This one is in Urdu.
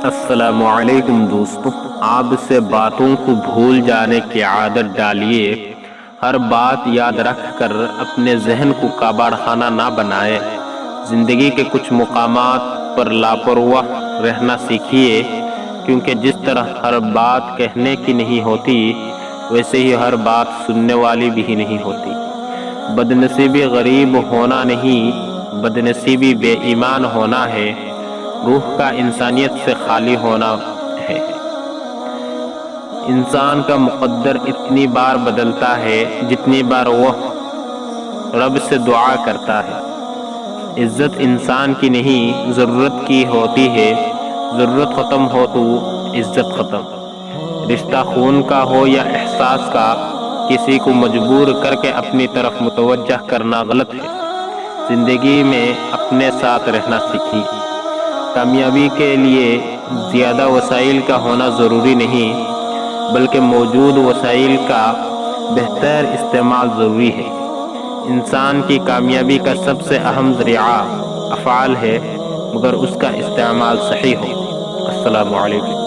السلام علیکم دوستو، آپ سے باتوں کو بھول جانے کی عادت ڈالیے۔ ہر بات یاد رکھ کر اپنے ذہن کو کباڑ خانہ نہ بنائے۔ زندگی کے کچھ مقامات پر لاپرواہ رہنا سیکھیے، کیونکہ جس طرح ہر بات کہنے کی نہیں ہوتی، ویسے ہی ہر بات سننے والی بھی نہیں ہوتی۔ بدنصیبی غریب ہونا نہیں، بدنصیبی بے ایمان ہونا ہے، روح کا انسانیت سے خالی ہونا ہے۔ انسان کا مقدر اتنی بار بدلتا ہے جتنی بار وہ رب سے دعا کرتا ہے۔ عزت انسان کی نہیں، ضرورت کی ہوتی ہے۔ ضرورت ختم ہو تو عزت ختم۔ رشتہ خون کا ہو یا احساس کا، کسی کو مجبور کر کے اپنی طرف متوجہ کرنا غلط ہے۔ زندگی میں اپنے ساتھ رہنا سیکھیے۔ کامیابی کے لیے زیادہ وسائل کا ہونا ضروری نہیں، بلکہ موجود وسائل کا بہتر استعمال ضروری ہے۔ انسان کی کامیابی کا سب سے اہم ذریعہ افعال ہے، مگر اس کا استعمال صحیح ہو۔ السلام علیکم۔